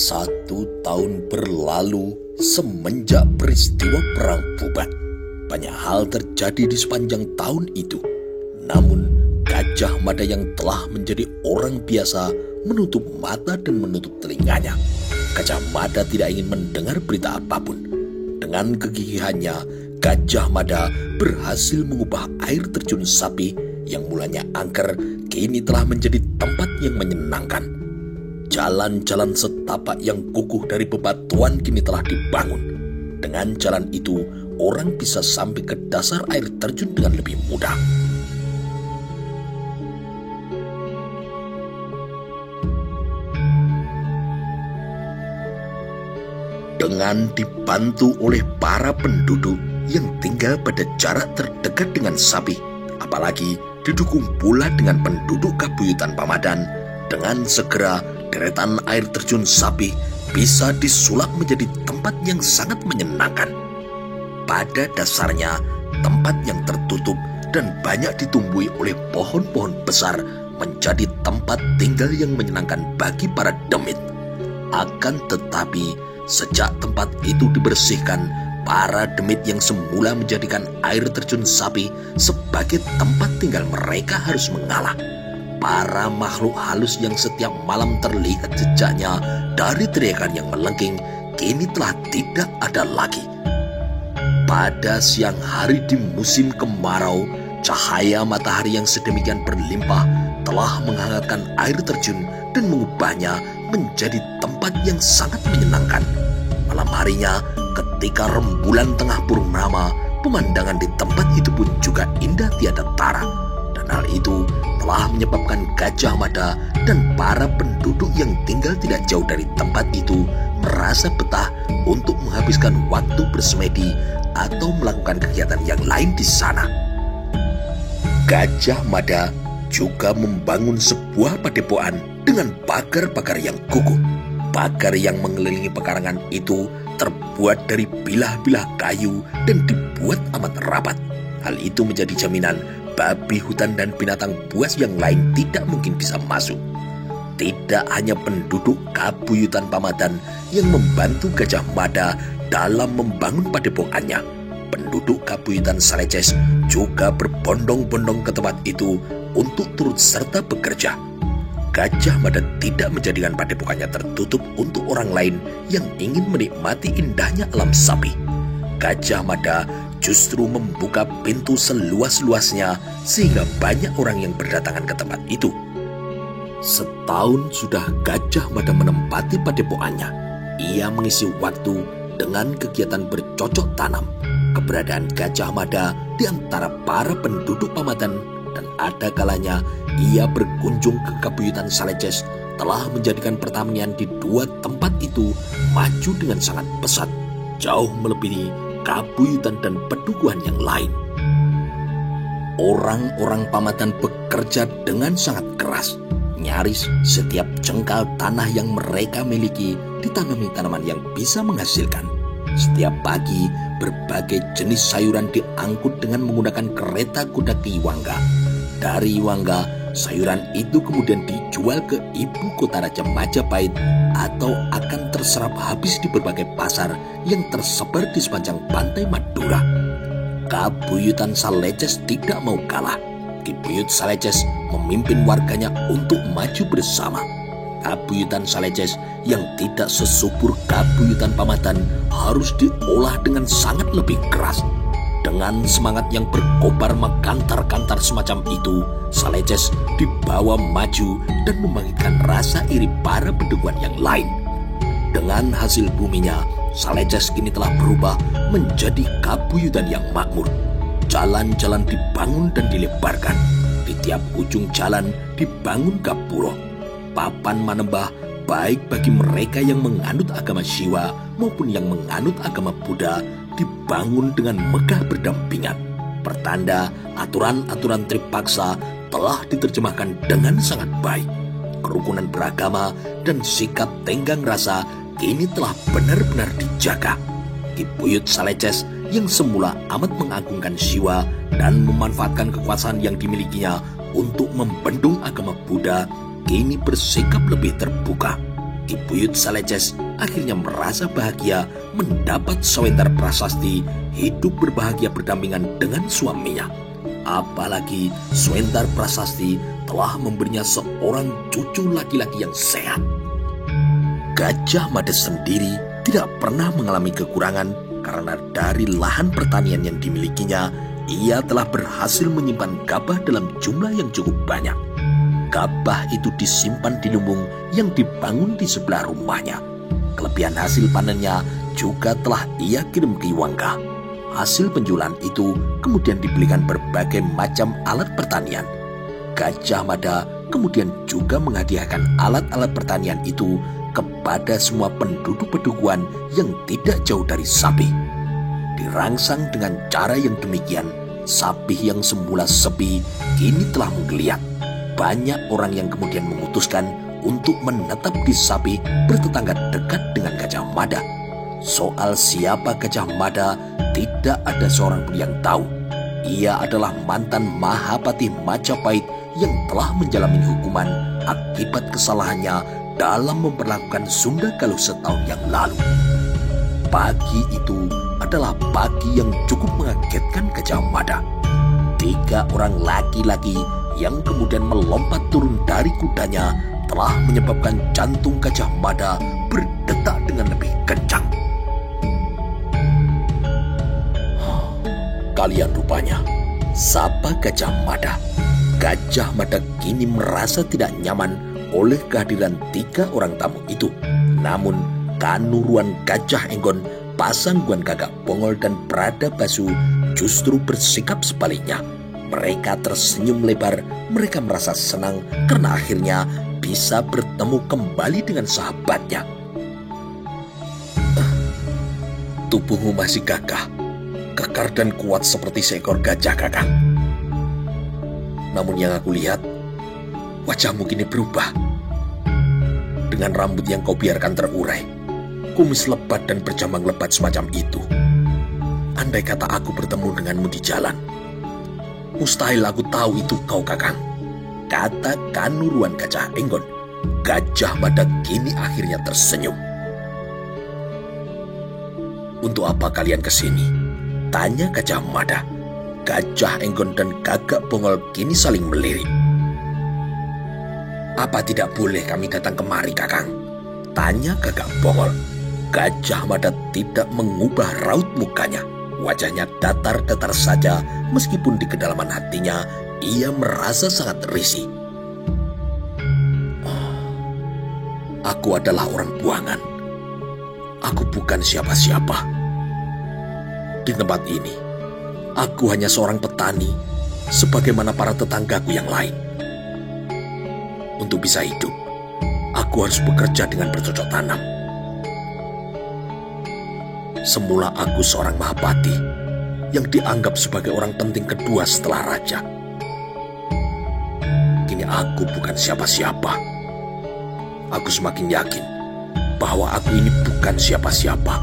1 tahun berlalu semenjak peristiwa Perang Bubat. Banyak hal terjadi di sepanjang tahun itu. Namun, Gajah Mada yang telah menjadi orang biasa menutup mata dan menutup telinganya. Gajah Mada tidak ingin mendengar berita apapun. Dengan kegigihannya, Gajah Mada berhasil mengubah air terjun sapi yang mulanya angker kini telah menjadi tempat yang menyenangkan. Jalan-jalan setapak yang kukuh dari bebatuan kini telah dibangun. Dengan jalan itu, orang bisa sampai ke dasar air terjun dengan lebih mudah. Dengan dibantu oleh para penduduk yang tinggal pada jarak terdekat dengan sapi, apalagi didukung pula dengan penduduk Kabuyutan Pamadan, dengan segera deretan air terjun sapi bisa disulap menjadi tempat yang sangat menyenangkan. Pada dasarnya, tempat yang tertutup dan banyak ditumbuhi oleh pohon-pohon besar menjadi tempat tinggal yang menyenangkan bagi para demit. Akan tetapi, sejak tempat itu dibersihkan, para demit yang semula menjadikan air terjun sapi sebagai tempat tinggal mereka harus mengalah. Para makhluk halus yang setiap malam terlihat jejaknya dari teriakan yang melengking kini telah tidak ada lagi. Pada siang hari di musim kemarau, cahaya matahari yang sedemikian berlimpah telah menghangatkan air terjun dan mengubahnya menjadi tempat yang sangat menyenangkan. Malam harinya, ketika rembulan tengah purnama, pemandangan di tempat itu pun juga indah tiada tara. Dan hal itu telah menyebabkan Gajah Mada dan para penduduk yang tinggal tidak jauh dari tempat itu merasa betah untuk menghabiskan waktu bersemedi atau melakukan kegiatan yang lain di sana. Gajah Mada juga membangun sebuah padepokan dengan pagar-pagar yang kukuh. Pagar yang mengelilingi pekarangan itu terbuat dari bilah-bilah kayu dan dibuat amat rapat. Hal itu menjadi jaminan babi hutan dan binatang buas yang lain tidak mungkin bisa masuk. Tidak hanya penduduk Kabuyutan Pamadan yang membantu Gajah Mada dalam membangun padepokannya, penduduk Kabuyutan Saleces juga berbondong-bondong ke tempat itu untuk turut serta bekerja. Gajah Mada tidak menjadikan padepokannya tertutup untuk orang lain yang ingin menikmati indahnya alam sapi. Gajah Mada justru membuka pintu seluas-luasnya sehingga banyak orang yang berdatangan ke tempat itu. Setahun sudah Gajah Mada menempati padepokannya. Ia mengisi waktu dengan kegiatan bercocok tanam. Keberadaan Gajah Mada di antara para penduduk Pamadan dan ada kalanya ia berkunjung ke Kabuyutan Saleces telah menjadikan pertanian di dua tempat itu maju dengan sangat pesat, jauh melebihi Kabuyutan dan pedukuhan yang lain. Orang-orang Pamadan bekerja dengan sangat keras. Nyaris setiap jengkal tanah yang mereka miliki ditanami tanaman yang bisa menghasilkan. Setiap pagi, berbagai jenis sayuran diangkut dengan menggunakan kereta kuda ke Iwangga. Dari Iwangga, sayuran itu kemudian dijual ke ibu kota Raja Majapahit atau akan terserap habis di berbagai pasar yang tersebar di sepanjang pantai Madura. Kabuyutan Saleces tidak mau kalah. Ki Buyut Saleces memimpin warganya untuk maju bersama. Kabuyutan Saleces yang tidak sesubur Kabuyutan Pamadan harus diolah dengan sangat lebih keras. Dengan semangat yang berkobar mekantar-kantar semacam itu, Saleces dibawa maju dan membangkitkan rasa iri para pedukuhan yang lain. Dengan hasil buminya, Saleces kini telah berubah menjadi Kabuyutan yang makmur. Jalan-jalan dibangun dan dilebarkan. Di tiap ujung jalan dibangun gapuro, papan manembah baik bagi mereka yang menganut agama Siwa maupun yang menganut agama Buddha dibangun dengan megah berdampingan. Pertanda aturan-aturan tripaksa telah diterjemahkan dengan sangat baik. Kerukunan beragama dan sikap tenggang rasa kini telah benar-benar dijaga. Ki Buyut Saleces yang semula amat mengagungkan Siwa dan memanfaatkan kekuasaan yang dimilikinya untuk membendung agama Buddha kini bersikap lebih terbuka. Kibuyut Saleces akhirnya merasa bahagia mendapat Sawendar Prasasti hidup berbahagia berdampingan dengan suaminya. Apalagi Sawendar Prasasti telah memberinya seorang cucu laki-laki yang sehat. Gajah Mada sendiri tidak pernah mengalami kekurangan karena dari lahan pertanian yang dimilikinya, ia telah berhasil menyimpan gabah dalam jumlah yang cukup banyak. Gabah itu disimpan di lumbung yang dibangun di sebelah rumahnya. Kelebihan hasil panennya juga telah ia kirim ke Iwangga. Hasil penjualan itu kemudian dibelikan berbagai macam alat pertanian. Gajah Mada kemudian juga menghadiahkan alat-alat pertanian itu kepada semua penduduk pedukuhan yang tidak jauh dari Sapih. Dirangsang dengan cara yang demikian, Sapih yang semula sepi kini telah menggeliat. Banyak orang yang kemudian memutuskan untuk menetap di Sapih bertetangga dekat dengan Gajah Mada. Soal siapa Gajah Mada, tidak ada seorang pun yang tahu. Ia adalah mantan Mahapati Majapahit yang telah menjalani hukuman akibat kesalahannya dalam memperlakukan Sunda Galuh setahun yang lalu. Pagi itu adalah pagi yang cukup mengagetkan Gajah Mada. 3 orang laki-laki yang kemudian melompat turun dari kudanya telah menyebabkan jantung Gajah Mada berdetak dengan lebih kencang. Kalian rupanya, sapa Gajah Mada. Gajah Mada kini merasa tidak nyaman oleh kehadiran 3 orang tamu itu. Namun, Kanuruan Gajah Enggon, Pasangguan Gagak Bongol, dan Bradabasu justru bersikap sebaliknya. Mereka tersenyum lebar, mereka merasa senang karena akhirnya bisa bertemu kembali dengan sahabatnya. Tubuhmu masih gagah, kekar dan kuat seperti seekor gajah, Kakang. Namun yang aku lihat, wajahmu kini berubah. Dengan rambut yang kau biarkan terurai, kumis lebat dan berjambang lebat semacam itu. Andai kata aku bertemu denganmu di jalan, mustahil aku tahu itu kau, Kakang, kata Kanuruan Gajah Enggon. Gajah Mada kini akhirnya tersenyum. Untuk apa kalian kesini? Tanya Gajah Mada. Gajah Enggon dan Gagak Bongol kini saling melirik. Apa tidak boleh kami datang kemari, Kakang? Tanya Gagak Bongol. Gajah Mada tidak mengubah raut mukanya. Wajahnya datar-datar saja, meskipun di kedalaman hatinya ia merasa sangat risih. Aku adalah orang buangan. Aku bukan siapa-siapa. Di tempat ini, aku hanya seorang petani, sebagaimana para tetanggaku yang lain. Untuk bisa hidup, aku harus bekerja dengan bercocok tanam. Semula aku seorang Mahapati yang dianggap sebagai orang penting kedua setelah raja. Kini aku bukan siapa-siapa. Aku semakin yakin bahwa aku ini bukan siapa-siapa.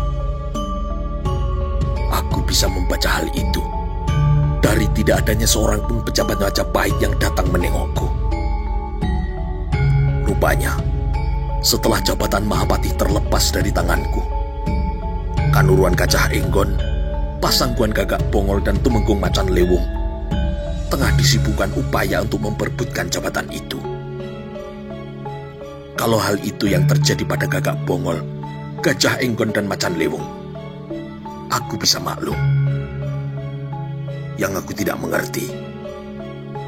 Aku bisa membaca hal itu dari tidak adanya seorang pun pejabat Majapahit yang datang menengokku. Rupanya, setelah jabatan Mahapati terlepas dari tanganku, Kanuruan Gajah Enggon, Pasangguan Gagak Bongol, dan Tumenggung Macan Lewung tengah disibukkan upaya untuk memperebutkan jabatan itu. Kalau hal itu yang terjadi pada Gagak Bongol, Gajah Enggon, dan Macan Lewung, aku bisa maklum. Yang aku tidak mengerti,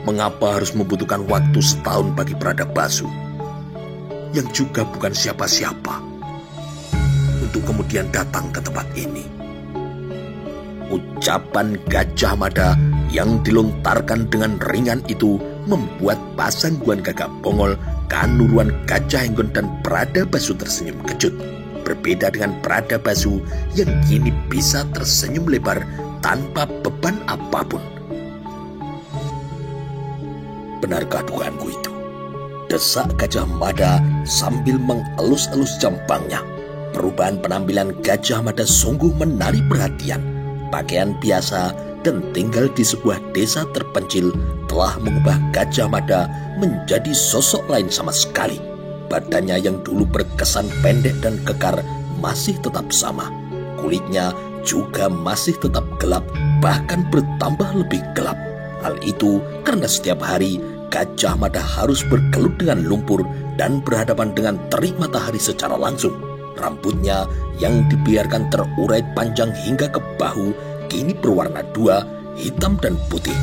mengapa harus membutuhkan waktu setahun bagi Bradabasu, yang juga bukan siapa-siapa, untuk kemudian datang ke tempat ini. Ucapan Gajah Mada yang dilontarkan dengan ringan itu membuat Pasangguan Gagak Bongol, Kanuruan Gajah Enggon, dan Bradabasu tersenyum kejut. Berbeda dengan Bradabasu yang kini bisa tersenyum lebar tanpa beban apapun. Benarkah dugaanku itu? Desak Gajah Mada sambil mengelus-elus jambangnya. Perubahan penampilan Gajah Mada sungguh menarik perhatian. Pakaian biasa dan tinggal di sebuah desa terpencil telah mengubah Gajah Mada menjadi sosok lain sama sekali. badannya yang dulu berkesan pendek dan kekar masih tetap sama. Kulitnya juga masih tetap gelap, bahkan bertambah lebih gelap. Hal itu karena setiap hari Gajah Mada harus bergelut dengan lumpur dan berhadapan dengan terik matahari secara langsung. Rambutnya yang dibiarkan terurai panjang hingga ke bahu kini berwarna dua, hitam dan putih.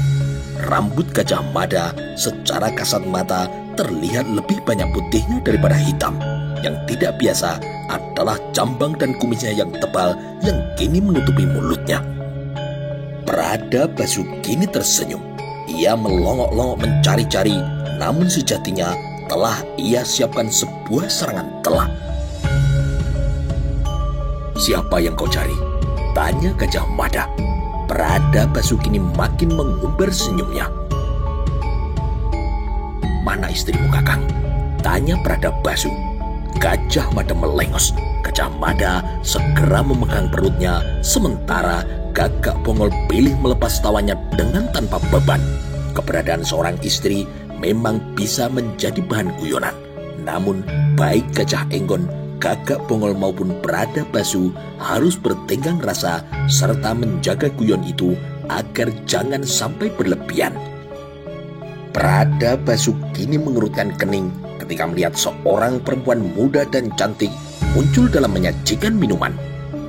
Rambut Gajah Mada secara kasat mata terlihat lebih banyak putihnya daripada hitam. Yang tidak biasa adalah jambang dan kumisnya yang tebal yang kini menutupi mulutnya. Prada Basu kini tersenyum. Ia melongok-longok mencari-cari, namun sejatinya telah ia siapkan sebuah serangan telak. "Siapa yang kau cari?" tanya Gajah Mada. Prada Basu kini makin mengumbar senyumnya. "Mana istrimu, Kakang?" tanya Prada Basu. Gajah Mada melengos. Gajah Mada segera memegang perutnya, sementara Gagak Bongol pilih melepas tawanya dengan tanpa beban. Keberadaan seorang istri memang bisa menjadi bahan guyonan. Namun baik Gajah Enggon, Gagak Bongol maupun Prada Basu harus bertenggang rasa serta menjaga guyon itu agar jangan sampai berlebihan. Prada Basu kini mengerutkan kening ketika melihat seorang perempuan muda dan cantik muncul dalam menyajikan minuman.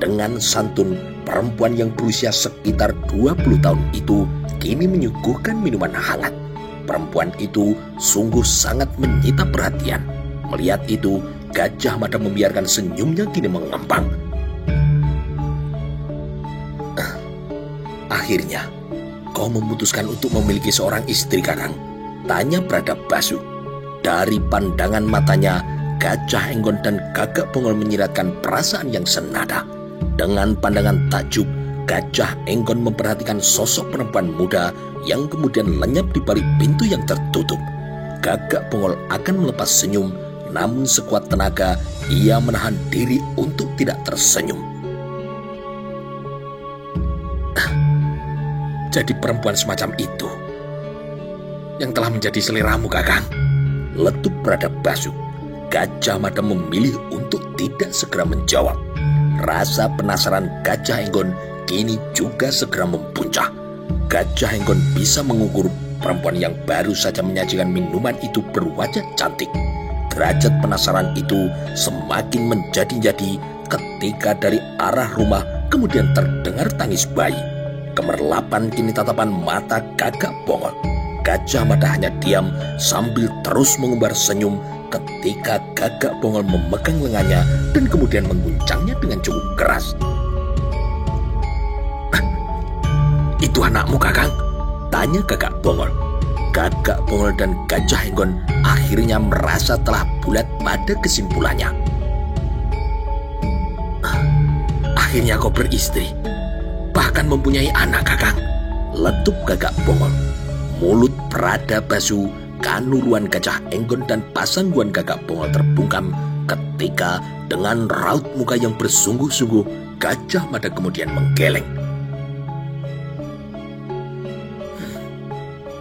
Dengan santun, perempuan yang berusia sekitar 20 tahun itu kini menyuguhkan minuman hangat. Perempuan itu sungguh sangat menyita perhatian. Melihat itu, Gajah Mada membiarkan senyumnya kini mengembang. "Akhirnya, kau memutuskan untuk memiliki seorang istri, Kakang?" tanya Prada Basu. Dari pandangan matanya, Gajah Enggon dan Gagak Bongol menyiratkan perasaan yang senada. Dengan pandangan takjub, Gajah Enggon memperhatikan sosok perempuan muda yang kemudian lenyap di balik pintu yang tertutup. Gagak Bongol akan melepas senyum, namun sekuat tenaga ia menahan diri untuk tidak tersenyum. "Jadi perempuan semacam itu yang telah menjadi seleramu, Kakang?" letup Prada Basu. Gajah Mada memilih untuk tidak segera menjawab. Rasa penasaran Gajah Enggon kini juga segera mempuncak. Gajah Enggon bisa mengukur perempuan yang baru saja menyajikan minuman itu berwajah cantik. Derajat penasaran itu semakin menjadi-jadi ketika dari arah rumah kemudian terdengar tangis bayi. Kemerlapan kini tatapan mata Gagak Bongol. Gajah Mada hanya diam sambil terus mengumbar senyum ketika Gagak Bongol memegang lengannya dan kemudian mengguncangnya dengan cukup keras. "Itu anakmu, Kakang?" tanya Gagak Bongol. Gagak Bongol dan Gajah Enggon akhirnya merasa telah bulat pada kesimpulannya. "Akhirnya kau beristri, bahkan mempunyai anak, Kakang?" letup Gagak Bongol. Mulut Prada Basu, Kanuruan Gajah Enggon dan Pasangguan Gagak Bongol terbungkam ketika dengan raut muka yang bersungguh-sungguh Gajah Mada kemudian menggeleng.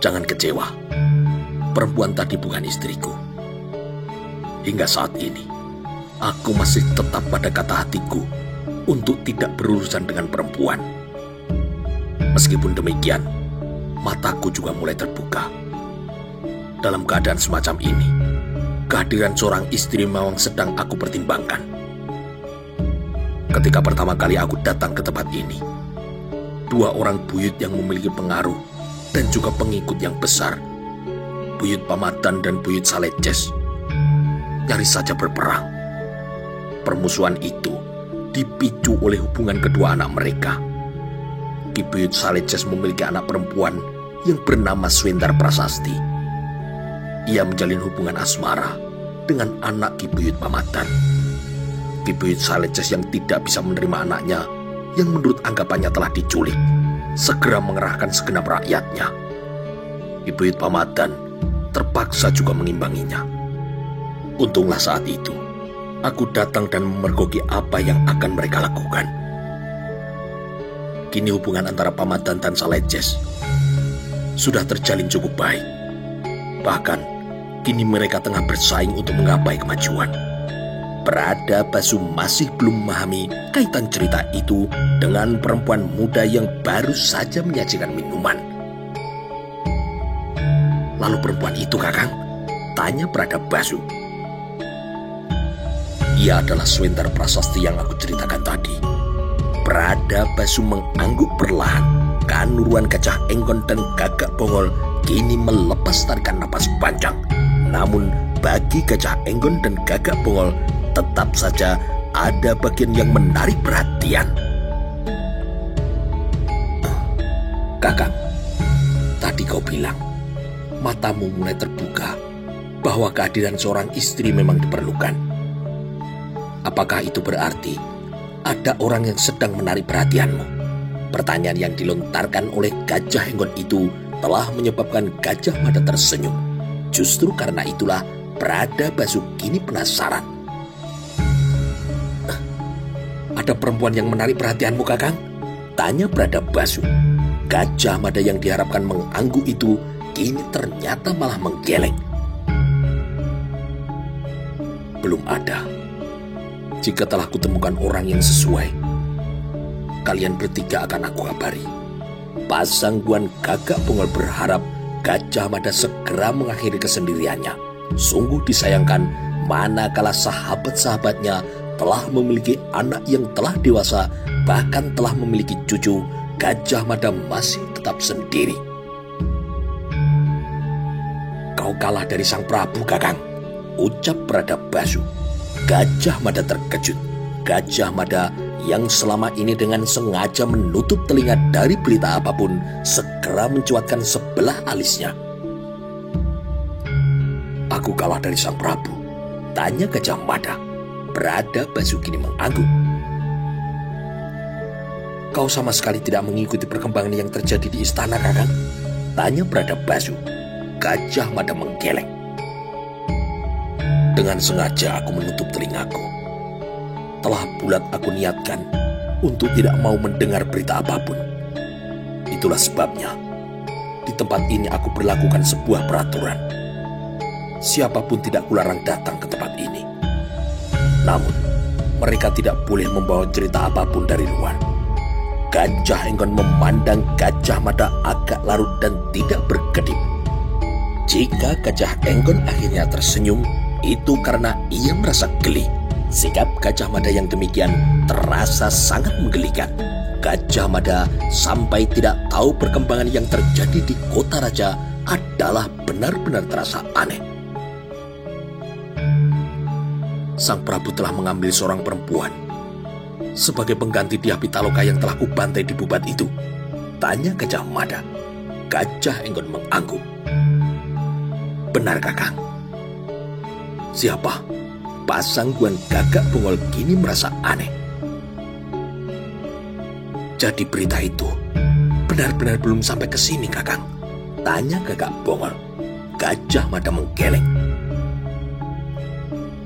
"Jangan kecewa, perempuan tadi bukan istriku. Hingga saat ini, aku masih tetap pada kata hatiku untuk tidak berurusan dengan perempuan. Meskipun demikian, mataku juga mulai terbuka. Dalam keadaan semacam ini, kehadiran seorang istri memang sedang aku pertimbangkan. Ketika pertama kali aku datang ke tempat ini, dua orang buyut yang memiliki pengaruh dan juga pengikut yang besar, Buyut Pamadan dan Buyut Saleces, nyaris saja berperang. Permusuhan itu dipicu oleh hubungan kedua anak mereka. Ki Buyut Saleces memiliki anak perempuan yang bernama Swendar Prasasti. Ia menjalin hubungan asmara dengan anak Ki Buyut Pamadan. Ki Buyut Saleces yang tidak bisa menerima anaknya yang menurut anggapannya telah diculik, segera mengerahkan segenap rakyatnya. Ki Buyut Pamadan terpaksa juga mengimbanginya. Untunglah saat itu aku datang dan memergoki apa yang akan mereka lakukan. Kini hubungan antara Pamadan dan Saleces sudah terjalin cukup baik. Bahkan Kini mereka tengah bersaing untuk menggapai kemajuan. Prada Basu masih belum memahami kaitan cerita itu dengan perempuan muda yang baru saja menyajikan minuman. Lalu perempuan itu, Kakang? Tanya Prada Basu. Ia adalah Swenter Prasasti yang aku ceritakan tadi. Prada Basu mengangguk perlahan. Kanuruan Gajah Enggon dan Gagak Bongol kini melepas tarikan napas panjang. Namun bagi Gajah Enggon dan Gagak Bongol tetap saja ada bagian yang menarik perhatian. Kakang, tadi kau bilang matamu mulai terbuka bahwa kehadiran seorang istri memang diperlukan. Apakah itu berarti ada orang yang sedang menarik perhatianmu? Pertanyaan yang dilontarkan oleh Gajah Enggon itu telah menyebabkan Gajah Mada tersenyum. Justru karena itulah Prada Basu kini penasaran. Ada perempuan yang menarik perhatianmu, Kakang? Tanya Prada Basu. Gajah Mada yang diharapkan mengangguk itu kini ternyata malah menggeleng. Belum ada. Jika telah kutemukan orang yang sesuai, kalian bertiga akan aku kabari. Pasangguan Gagak Bongol berharap Gajah Mada segera mengakhiri kesendiriannya. Sungguh disayangkan manakala sahabat-sahabatnya telah memiliki anak yang telah dewasa, bahkan telah memiliki cucu, Gajah Mada masih tetap sendiri. Kau kalah dari Sang Prabu, Kakang, ucap Prada Basu. Gajah Mada terkejut. Gajah Mada yang selama ini dengan sengaja menutup telinga dari berita apapun segera mencuatkan sebelah alisnya. Aku kalah dari Sang Prabu? Tanya Gajah Mada. Prada Basu kini mengangguk. Kau sama sekali tidak mengikuti perkembangan yang terjadi di istana, Kakang? Tanya Prada Basu. Gajah Mada menggeleng. Dengan sengaja aku menutup telingaku. Telah bulat aku niatkan untuk tidak mau mendengar berita apapun. Itulah sebabnya di tempat ini aku berlakukan sebuah peraturan. Siapapun tidak kularang datang ke tempat ini. Namun mereka tidak boleh membawa cerita apapun dari luar. Gajah Enggon memandang Gajah Mada agak larut dan tidak berkedip. Jika Gajah Enggon akhirnya tersenyum, itu karena ia merasa geli. Sikap Gajah Mada yang demikian terasa sangat menggelikan. Gajah Mada sampai tidak tahu perkembangan yang terjadi di kota raja adalah benar-benar terasa aneh. Sang Prabu telah mengambil seorang perempuan sebagai pengganti Dyah Pitaloka yang telah kubantai di Bubat itu. Tanya Gajah Mada. Gajah Enggon mengangguk. Benar, Kakang. Siapa? Pasangguan Gagak Bongol kini merasa aneh. Jadi berita itu benar-benar belum sampai ke sini, Kakang? Tanya Gagak Bongol. Gajah Mada menggeleng.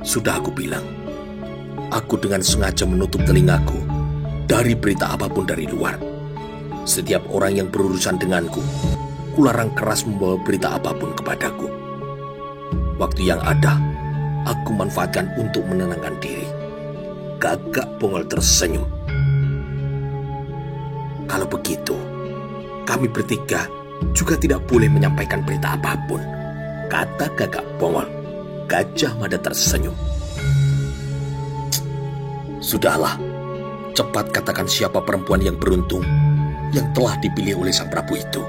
Sudah aku bilang, aku dengan sengaja menutup telingaku dari berita apapun dari luar. Setiap orang yang berurusan denganku, kularang keras membawa berita apapun kepadaku. Waktu yang ada, aku manfaatkan untuk menenangkan diri. Gagak Bongol tersenyum. Kalau begitu, kami bertiga juga tidak boleh menyampaikan berita apapun, kata Gagak Bongol. Gajah Mada tersenyum. Sudahlah, cepat katakan siapa perempuan yang beruntung yang telah dipilih oleh Sang Prabu itu.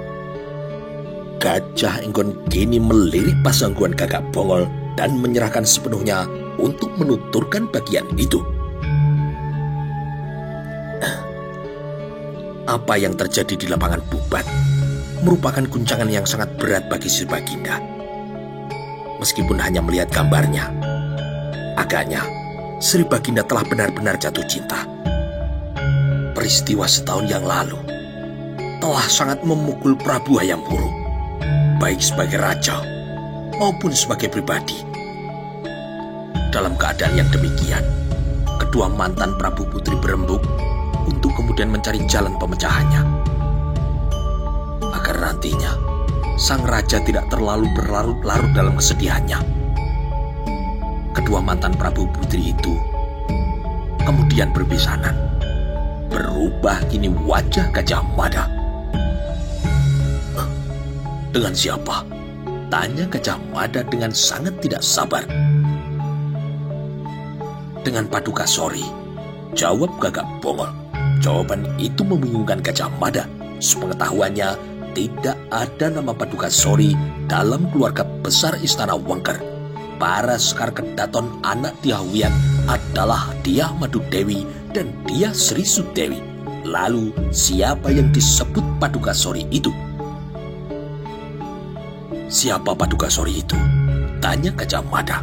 Gajah Enggon kini melirik pasangguan Gagak Bongol dan menyerahkan sepenuhnya untuk menuturkan bagian itu. Apa yang terjadi di lapangan Bubat merupakan guncangan yang sangat berat bagi Sri Baginda. Meskipun hanya melihat gambarnya, agaknya Sri Baginda telah benar-benar jatuh cinta. Peristiwa setahun yang lalu telah sangat memukul Prabu Hayam Wuruk, baik sebagai raja maupun sebagai pribadi. Dalam keadaan yang demikian, kedua mantan Prabu Putri berembuk untuk kemudian mencari jalan pemecahannya, agar nantinya sang raja tidak terlalu berlarut-larut dalam kesedihannya. Kedua mantan Prabu Putri itu kemudian berbesanan. Berubah kini wajah Gajah Mada. Dengan siapa? Tanya Gajah Mada dengan sangat tidak sabar. Dengan Paduka Sori, jawab Gagak Bongol. Jawaban itu membingungkan Gajah Mada. Sepengetahuannya, tidak ada nama Paduka Sori dalam keluarga besar Istana Wengker. Para Sekar Kedaton anak Dyah Wiyat adalah Dyah Madu Dewi dan Dyah Sri Sudewi. Lalu siapa yang disebut Paduka Sori itu? Siapa Paduka Sori itu? Tanya Gajah Mada.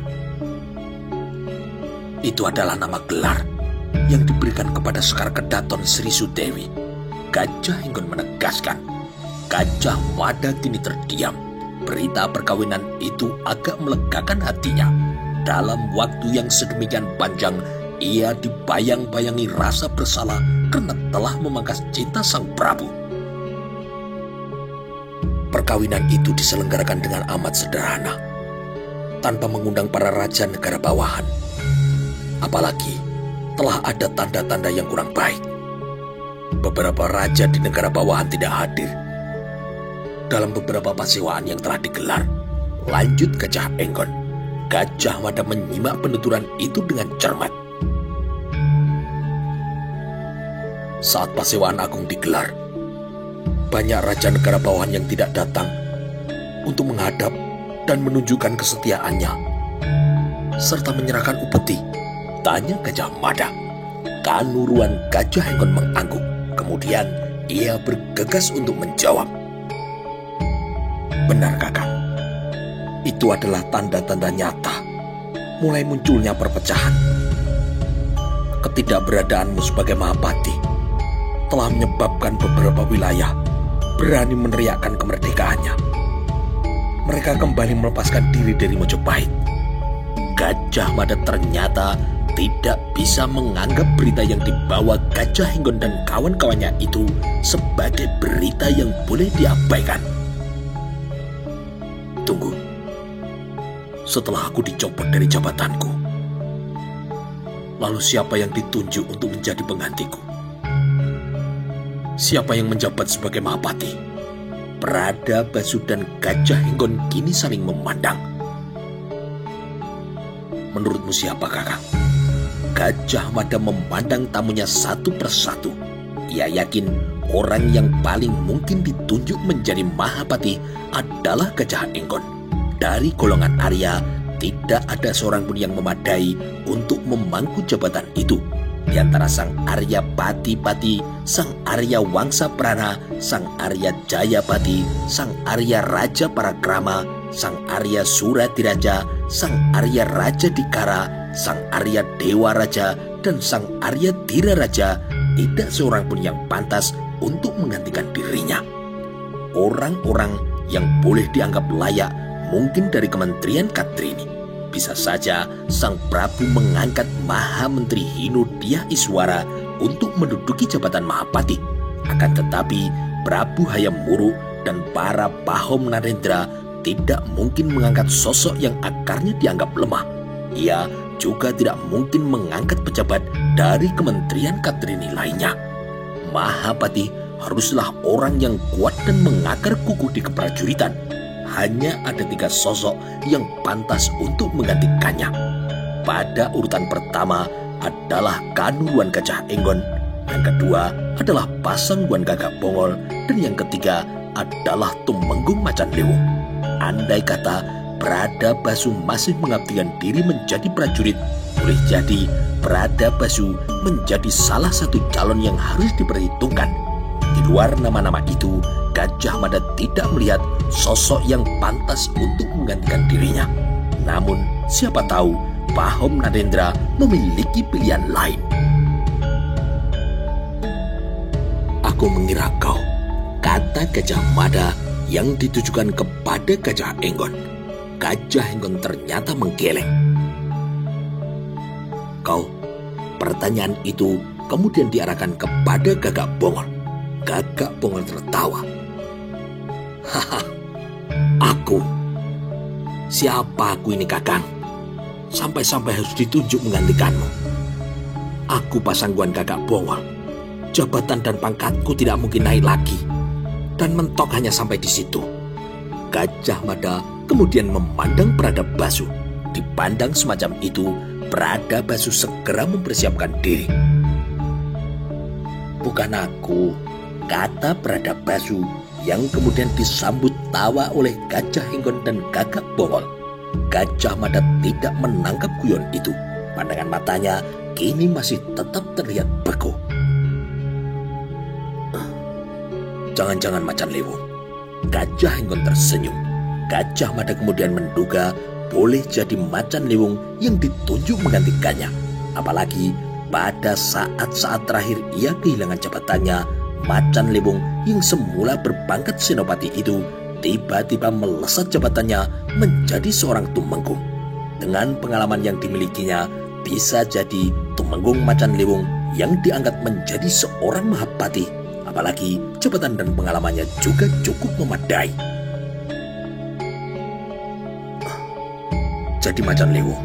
Itu adalah nama gelar yang diberikan kepada Sekar Kedaton Sri Sudewi. Gajah Henggon menegaskan. Gajah Mada kini terdiam. Berita perkawinan itu agak melegakan hatinya. Dalam waktu yang sedemikian panjang, ia dibayang-bayangi rasa bersalah karena telah memangkas cinta sang Prabu. Perkawinan itu diselenggarakan dengan amat sederhana, tanpa mengundang para raja negara bawahan. Apalagi telah ada tanda-tanda yang kurang baik. Beberapa raja di negara bawahan tidak hadir dalam beberapa pasewaan yang telah digelar. Lanjut Gajah Henggon. Gajah Mada menyimak penuturan itu dengan cermat. Saat pasewaan agung digelar, banyak raja negara bawahan yang tidak datang untuk menghadap dan menunjukkan kesetiaannya, serta menyerahkan upeti. Tanya Gajah Mada. Kanuruan Gajah Henggon mengangguk. Kemudian ia bergegas untuk menjawab. Benar Kakang, itu adalah tanda-tanda nyata mulai munculnya perpecahan. Ketidakberadaanmu sebagai Mahapati telah menyebabkan beberapa wilayah berani meneriakkan kemerdekaannya. Mereka kembali melepaskan diri dari Mojopahit. Gajah Mada ternyata tidak bisa menganggap berita yang dibawa Gajah Henggon dan kawan-kawannya itu sebagai berita yang boleh diabaikan. Tunggu. Setelah aku dicopot dari jabatanku, lalu siapa yang ditunjuk untuk menjadi penggantiku? Siapa yang menjabat sebagai Mahapati? Pradabasu dan Gajah Henggon kini saling memandang. Menurutmu siapa, Kakang? Gajah Mada memandang tamunya satu persatu. Ia yakin orang yang paling mungkin ditunjuk menjadi Mahapati adalah Gajah Henggon. Dari golongan Arya, tidak ada seorang pun yang memadai untuk memangku jabatan itu. Di antara sang Arya Pati-Pati, sang Arya Wangsa Prana, sang Arya Jayapati, sang Arya Raja Parakrama, sang Arya Suratiraja, sang Arya Raja Dikara, sang Arya Dewa Raja, dan sang Arya Dira Raja, tidak seorang pun yang pantas untuk menggantikan dirinya. Orang-orang yang boleh dianggap layak mungkin dari Kementerian Katrini. Bisa saja sang Prabu mengangkat Maha Menteri Hinu Dyah Iswara untuk menduduki jabatan Mahapati. Akan tetapi Prabu Hayam Wuruk dan para Pahom Narendra tidak mungkin mengangkat sosok yang akarnya dianggap lemah. Ia juga tidak mungkin mengangkat pejabat dari Kementerian Katrini lainnya. Mahapati haruslah orang yang kuat dan mengakar kukuh di keprajuritan. Hanya ada 3 sosok yang pantas untuk menggantikannya. Pada urutan pertama adalah Kanuruan Gajah Henggon, yang kedua adalah Pasangguan Gagak Bongol, dan yang ketiga adalah Tumenggung Macan Lewu. Andai kata Pradabasu masih mengabdikan diri menjadi prajurit, boleh jadi Pradabasu menjadi salah satu calon yang harus diperhitungkan. Di luar nama-nama itu, Gajah Mada tidak melihat sosok yang pantas untuk menggantikan dirinya. Namun, siapa tahu Pahom Narendra memiliki pilihan lain. Aku mengira kau, kata Gajah Mada yang ditujukan kepada Gajah Henggon. Gajah Henggon ternyata menggeleng. Kau, pertanyaan itu kemudian diarahkan kepada Gagak Bongol. Gagak Bongol tertawa. Haha, Aku? Siapa aku ini, Kakang? Sampai-sampai harus ditunjuk menggantikanmu. Aku pasangguan Gagak Bongol. Jabatan dan pangkatku tidak mungkin naik lagi. Dan mentok hanya sampai di situ. Gajah Mada kemudian memandang Pradabasu. Dipandang semacam itu, Pradabasu segera mempersiapkan diri. Bukan aku, kata Pradabasu, yang kemudian disambut tawa oleh Gajah Henggon dan Gagak Bongol. Gajah Mada tidak menangkap guyon itu. Pandangan matanya kini masih tetap terlihat beku. Jangan-jangan macan lewung. Gajah Henggon tersenyum. Gajah Mada kemudian menduga boleh jadi macan lewung yang ditunjuk menggantikannya. Apalagi pada saat-saat terakhir ia kehilangan jabatannya, macan lewung yang semula berpangkat senopati itu tiba-tiba melesat jabatannya menjadi seorang tumenggung. Dengan pengalaman yang dimilikinya, bisa jadi tumenggung macan lewung yang diangkat menjadi seorang mahapati. Apalagi jabatan dan pengalamannya juga cukup memadai. Jadi macan lewung,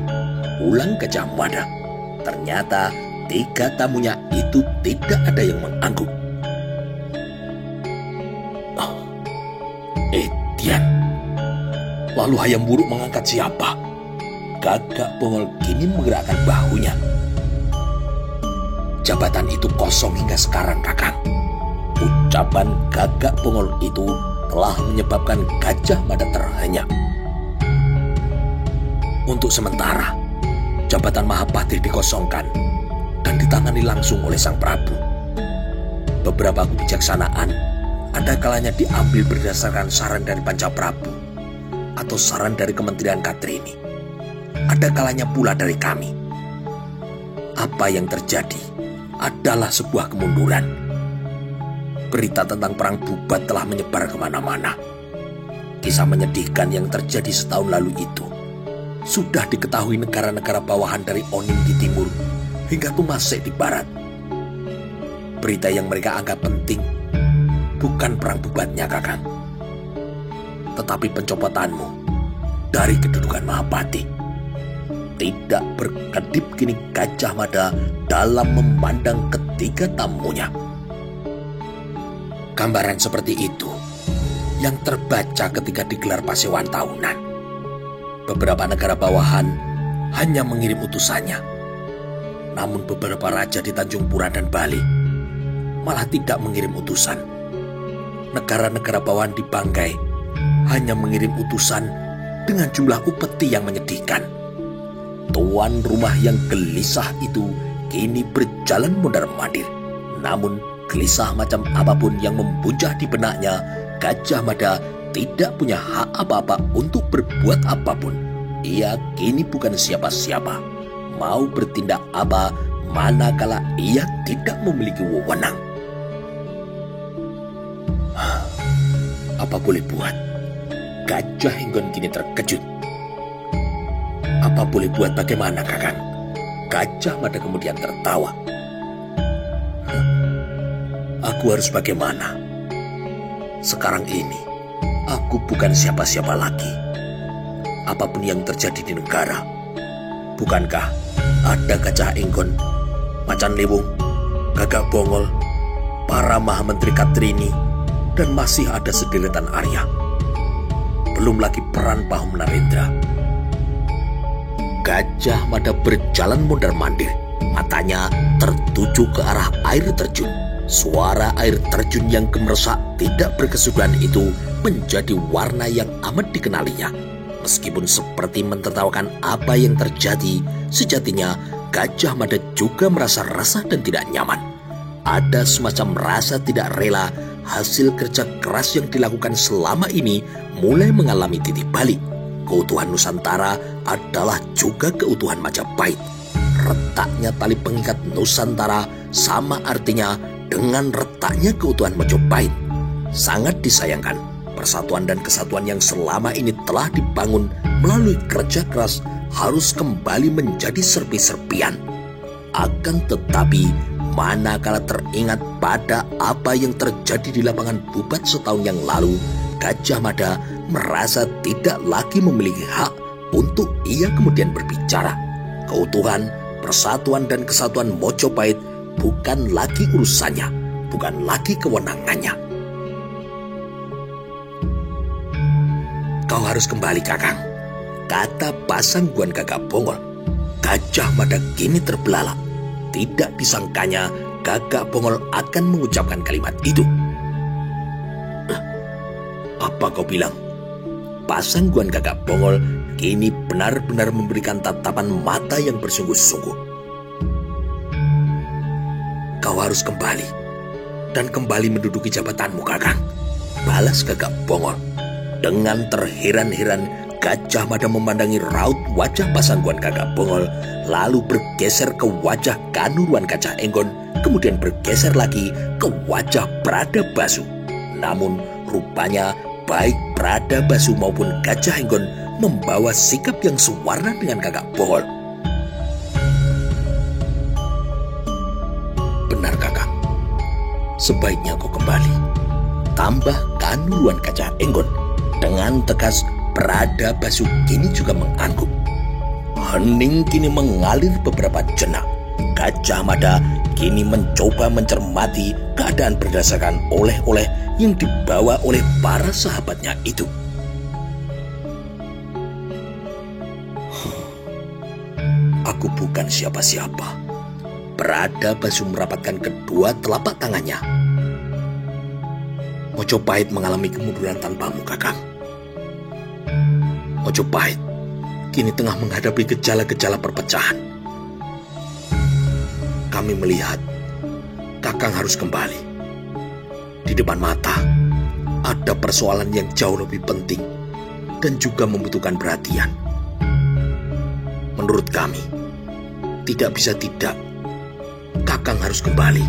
ulang Gajah Mada. Ternyata 3 tamunya itu tidak ada yang mengangguk. Tian. Lalu Hayam Buruk mengangkat siapa? Gagak Bongol kini menggerakkan bahunya. Jabatan itu kosong hingga sekarang, Kakang. Ucapan Gagak Bongol itu telah menyebabkan Gajah Mada terhenyak. Untuk sementara, jabatan Mahapati dikosongkan dan ditangani langsung oleh Sang Prabu. Beberapa kebijaksanaan ada kalanya diambil berdasarkan saran dari Pancaprabu atau saran dari Kementerian Katrini. Ada kalanya pula dari kami. Apa yang terjadi adalah sebuah kemunduran. Berita tentang perang Bubat telah menyebar kemana-mana. Kisah menyedihkan yang terjadi setahun lalu itu sudah diketahui negara-negara bawahan dari Onim di timur hingga Tumasek di barat. Berita yang mereka anggap penting bukan perang Bubatnya, Kakang, tetapi pencopotanmu dari kedudukan Mahapati. Tidak berkedip kini Gajah Mada dalam memandang ketiga tamunya. Gambaran seperti itu yang terbaca ketika digelar pasewan tahunan. Beberapa negara bawahan hanya mengirim utusannya. Namun beberapa raja di Tanjung Pura dan Bali malah tidak mengirim utusan. Negara-negara bawahan di Banggai hanya mengirim utusan dengan jumlah upeti yang menyedihkan. Tuan rumah yang gelisah itu kini berjalan mondar-mandir. Namun gelisah macam apapun yang membujah di benaknya, Gajah Mada tidak punya hak apa-apa untuk berbuat apapun. Ia kini bukan siapa-siapa. Mau bertindak apa manakala ia tidak memiliki wewenang. Apa boleh buat? Gajah Henggon kini terkejut. Apa boleh buat bagaimana, Kakang? Gajah Mada kemudian tertawa. Aku harus bagaimana? Sekarang ini, aku bukan siapa-siapa lagi. Apapun yang terjadi di negara, bukankah ada Gajah Henggon, Macan Lewung, Gagak Bongol, para Mahamentri Katrini, dan masih ada sederetan Arya. Belum lagi peran Pahu Narendra. Gajah Mada berjalan mondar-mandir. Matanya tertuju ke arah air terjun. Suara air terjun yang gemeresak tidak berkesudahan itu menjadi warna yang amat dikenalinya. Meskipun seperti mentertawakan apa yang terjadi, sejatinya Gajah Mada juga merasa resah dan tidak nyaman. Ada semacam rasa tidak rela hasil kerja keras yang dilakukan selama ini mulai mengalami titik balik. Keutuhan Nusantara adalah juga keutuhan Majapahit. Retaknya tali pengikat Nusantara sama artinya dengan retaknya keutuhan Majapahit. Sangat disayangkan, persatuan dan kesatuan yang selama ini telah dibangun melalui kerja keras harus kembali menjadi serpi-serpian. Akan tetapi, manakala teringat pada apa yang terjadi di lapangan Bubat setahun yang lalu, Gajah Mada merasa tidak lagi memiliki hak untuk ia kemudian berbicara. Keutuhan, persatuan dan kesatuan Mojopahit bukan lagi urusannya, bukan lagi kewenangannya. Kau harus kembali, Kakang, kata Pasangguan Gagak Bongol. Gajah Mada kini terbelalak. Tidak disangkanya Gagak Bongol akan mengucapkan kalimat itu. Apa kau bilang? Pasangguan Gagak Bongol kini benar-benar memberikan tatapan mata yang bersungguh-sungguh. Kau harus kembali, dan kembali menduduki jabatanmu, Kakang, balas Gagak Bongol. Dengan terheran-heran, Gajah Mada memandangi raut wajah Pasangguan Gagak Bongol, lalu bergeser ke wajah Kanuruan Gajah Enggon, kemudian bergeser lagi ke wajah Bradabasu. Namun rupanya baik Bradabasu maupun Gajah Enggon membawa sikap yang sewarna dengan Gagak Bongol. Benar, Kakang, sebaiknya kau kembali, tambah Kanuruan Gajah Enggon. Dengan tegas Bradabasu kini juga mengangguk. Hening kini mengalir beberapa jenak. Gajah Mada kini mencoba mencermati keadaan berdasarkan oleh-oleh yang dibawa oleh para sahabatnya itu. Aku bukan siapa-siapa. Bradabasu merapatkan kedua telapak tangannya. Mojopahit mengalami kemunduran tanpamu, Kakang. Mojopahit kini tengah menghadapi gejala-gejala perpecahan. Kami melihat Kakang harus kembali. Di depan mata ada persoalan yang jauh lebih penting dan juga membutuhkan perhatian. Menurut kami, tidak bisa tidak, Kakang harus kembali.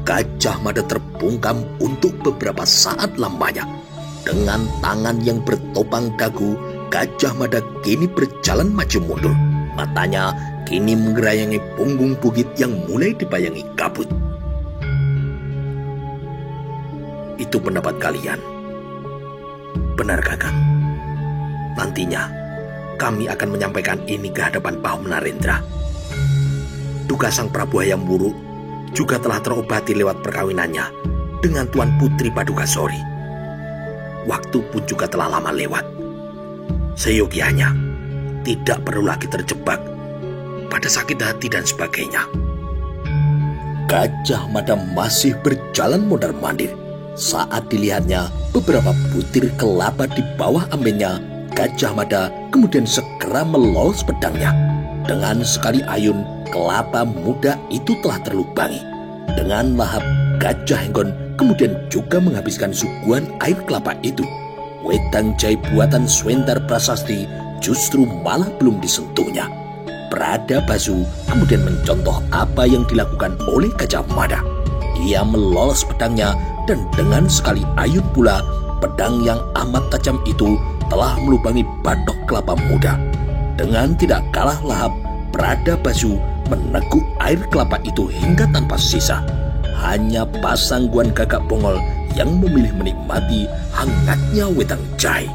Gajah Mada terbungkam untuk beberapa saat lamanya. Dengan tangan yang bertopang dagu, Gajah Mada kini berjalan maju mundur. Matanya kini menggerayangi punggung bukit yang mulai dibayangi kabut. Itu pendapat kalian. Benar, Kakang. Nantinya kami akan menyampaikan ini ke hadapan Pahu Narendra. Duga Sang Prabu Hayam Wuruk juga telah terobati lewat perkawinannya dengan Tuan Putri Padukasori. Waktu pun juga telah lama lewat. Seyogianya tidak perlu lagi terjebak pada sakit hati dan sebagainya. Gajah Mada masih berjalan mondar-mandir. Saat dilihatnya beberapa butir kelapa di bawah ambennya, Gajah Mada kemudian segera melolos pedangnya. Dengan sekali ayun, kelapa muda itu telah terlubangi. Dengan lahap, Gajah Enggon kemudian juga menghabiskan suguhan air kelapa itu. Wedang jahe buatan Swentar Prasasti justru malah belum disentuhnya. Bradabasu kemudian mencontoh apa yang dilakukan oleh Gajah Mada. Ia melolos pedangnya dan dengan sekali ayun pula, pedang yang amat tajam itu telah melubangi batok kelapa muda. Dengan tidak kalah lahap, Bradabasu meneguk air kelapa itu hingga tanpa sisa. Hanya Pasangguan Gagak Bongol yang memilih menikmati hangatnya wedang jahe.